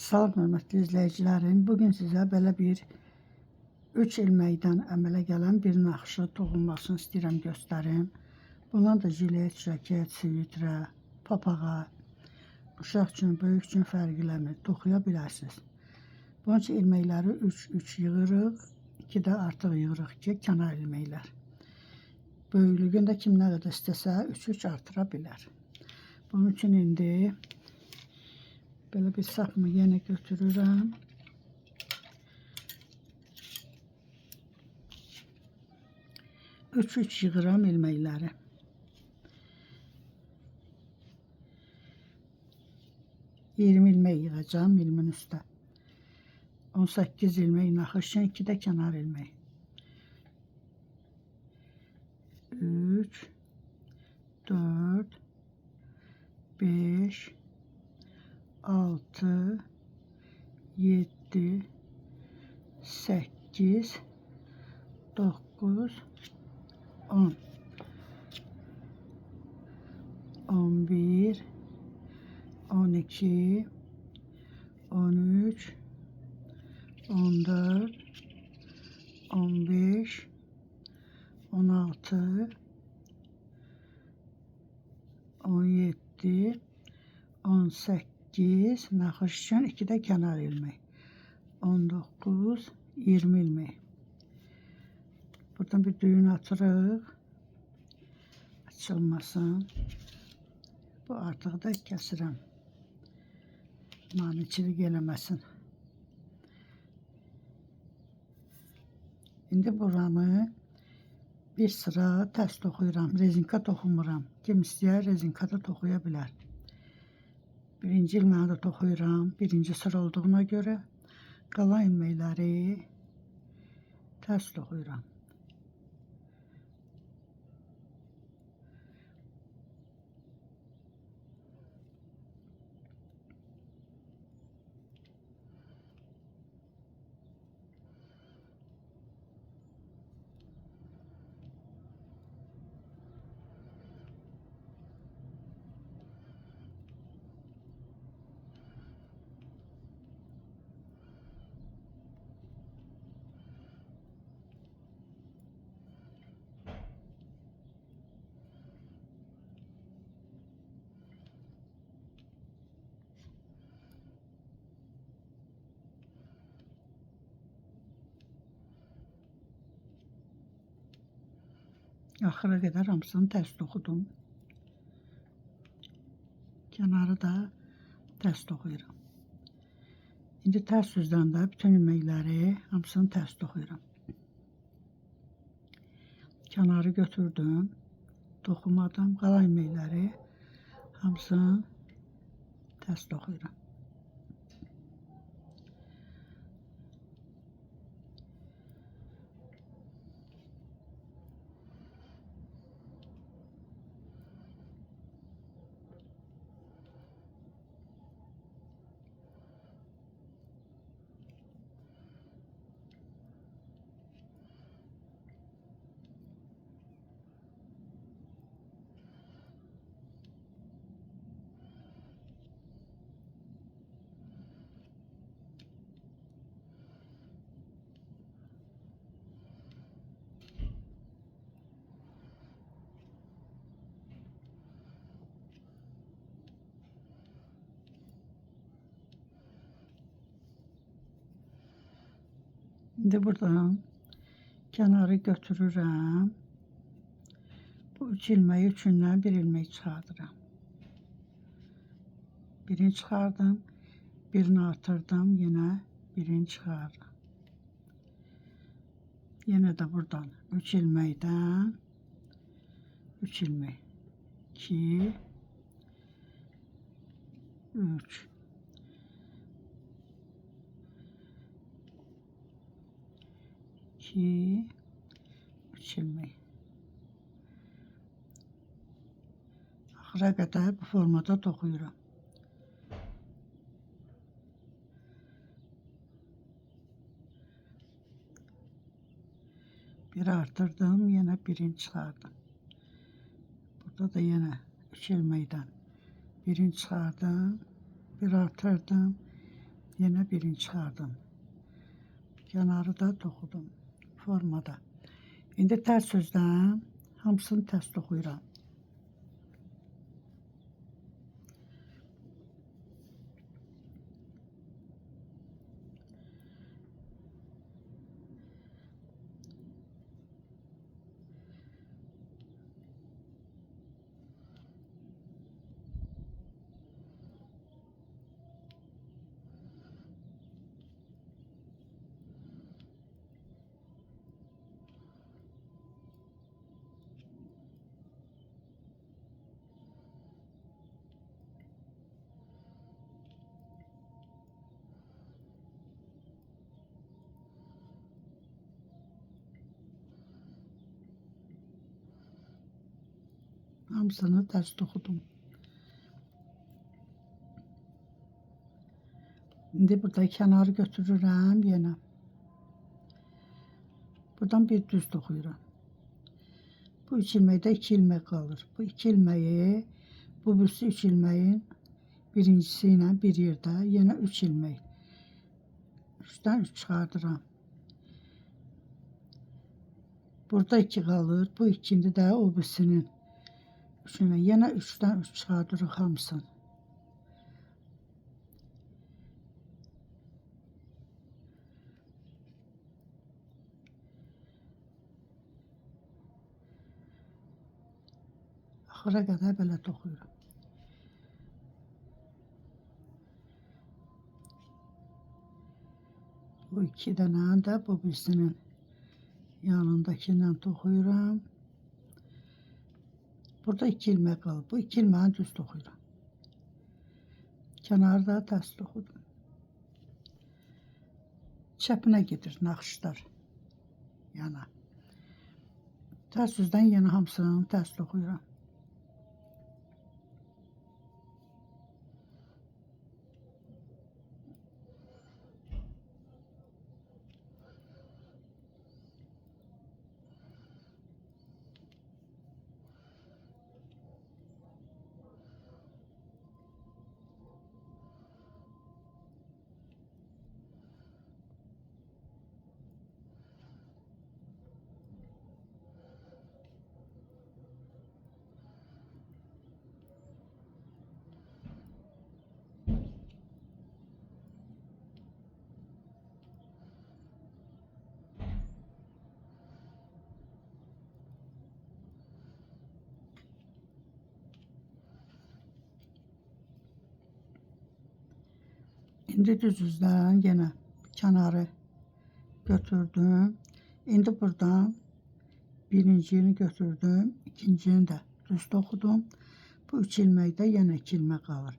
Salam hörmətli izləyicilərim. Bugün sizə belə bir 3 ilməkdən əmələ gələn bir naxışı toxunmasını istəyirəm göstərim. Bundan da jilet, jaket, svitrə, papağa, uşaq üçün, böyük üçün fərq eləmir. Toxuya bilərsiniz. Bunun üçün ilməkləri 3 yığırıq. 2 də artıq yığırıq ki, kənar ilməklər. Böyüklüyündə kim nə qədər istəsə 3 artıra bilər. Bunun üçün indi belə bir sapımı yenə götürürəm. Üç yığıram ilməkləri. İlmək yığacağım ilmin üstə. 18 ilmək naxış üçün, 2 də kənar ilmək. 3 4 5 6 7 8 9 10 11 12 13 14 15 16 17 18 naxış üçün, 2 də kənar ilmək. 19 20 ilmək. Buradan bir düyün atırıq. Açılmasın. Bu artıq da kəsirəm. Maniçilik eləməsin. İndi buranı bir sıra tərs toxuyuram. Rezinka toxumuram. Kim istəyər rezinkada toxuya bilər. Birinci ilməyi də toxuyuram. Birinci sıra olduğuna görə qalan ilməkləri tərs toxuyuram. Axıra qədər hamısını tərs toxudum. Kənarı da tərs toxuyuram. İndi tərs üzdən də bütün ilməkləri hamısını tərs toxuyuram. Kənarı götürdüm, toxumadım, qalan ilməkləri hamısını tərs toxuyuram. İndi buradan kənarı götürürəm. Bu 3 ilməyi üçündən bir ilmək çıxardıram. Birini çıxardım, birini artırdım, yenə birini çıxardım. Yenə də buradan 3 ilməkdən 3 ilmək. 2 3 2 3 ilmək. Axıra qədər bu formada toxuyuram. Bir artırdım, yenə birini çıxardım. Burada da yenə 3 ilməkdən birini çıxardım, bir artırdım, Yine birini çıxardım. Kənarı da toxudum formada. İndi tərs sözdən hamısını tərs toxuyuram. Hamısını tərs toxudum. İndi burada kənarı götürürəm yenə. Buradan bir düz toxuyuram. Bu 3 ilməkdə 2 ilmək qalır. Bu 2 ilməyi, bu birisi 3 ilməyin birincisi ilə bir yerdə yenə 3 ilmək. 3-dən 3 çıxardıram. Burada 2 qalır. Bu ikindi də o birisinin üçünə yenə 3-dən 3 çıxardırıq hamısını. Axıra qədər belə toxuyuram. Bu 2 dənə də bu birisinin yanındakindən toxuyuram. Burada 2 ilmək qalır. Bu 2 ilməyi düz toxuyuram. Kənarı da tərs toxudum. Çəpinə gedir naxışlar yana. Tərs üzdən yenə hamısını tərs toxuyuram. İndi düz üzdən yenə kənarı götürdüm. İndi buradan birincini götürdüm. İkincini də düz toxudum. Bu 3 ilməkdə yenə 2 ilmək qalır.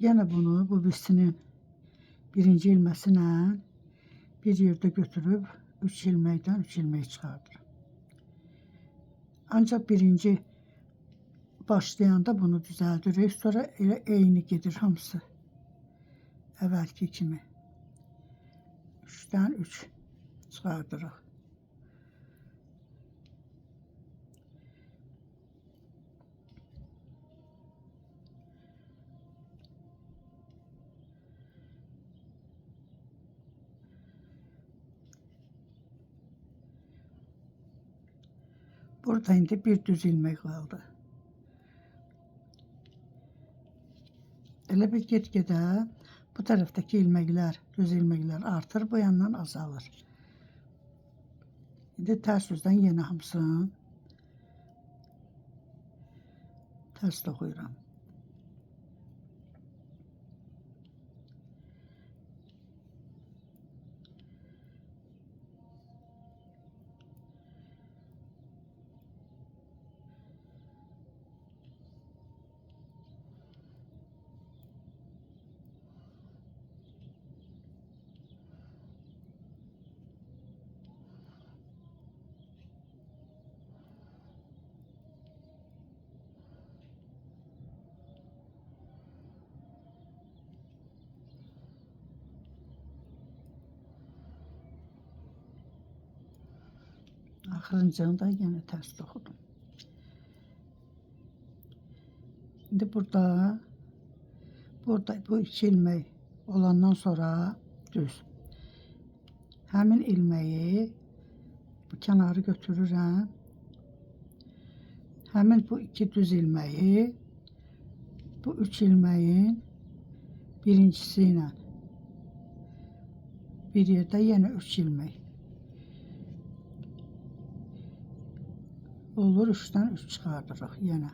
Yenə bunu bu birisinin birinci ilməsi ilə bir yerdə götürüb 3 ilməkdən 3 ilmək çıxardır. Ancaq birinci başlayanda bunu düzəldirik. Sonra elə eyni gedir hamısı. Əvvəlki kimi 3-dən 3 çıxardırıq. Burada indi bir düz ilmək qaldı. Elə bir get-gedə bu tərəfdəki ilməklər, düz ilməklər artır, bu yandan azalır. İndi tərs üzdən yenə hamısını tərs toxuyuram. Axırıncını da yenə tərs toxudum. İndi burada bu 2 ilmək olandan sonra düz. Həmin ilməyi bu kənarı götürürəm. Həmin bu 2 düz ilməyi bu 3 ilməyin birincisi ilə bir yerdə yenə 3 ilmək. Olur 3-dən 3 çıxardırıq yenə.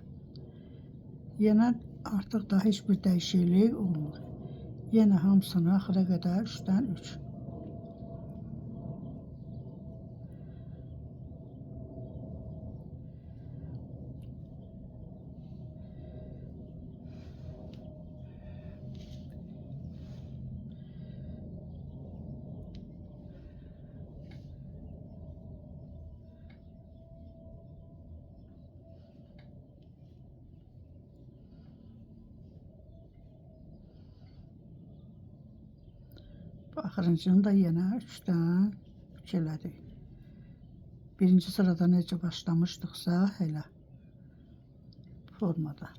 Yenə artıq da heç bir dəyişiklik olmur. Yenə hamısını axıra qədər 3-dən 3. Bu axırıncını da yenə 3-dən 3 elədik. Birinci sırada necə başlamışdıqsa elə formada.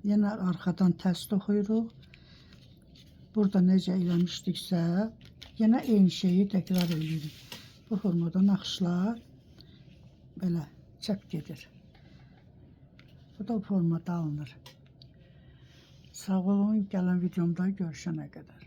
Yenə arxadan tərs toxuyuruq. Burada necə eləmişdiksə, yenə eyni şeyi təkrar edirik. Bu formada naxışlar belə çəp gedir. Bu da formada alınır. Sağ olun, gələn videomda görüşənə qədər.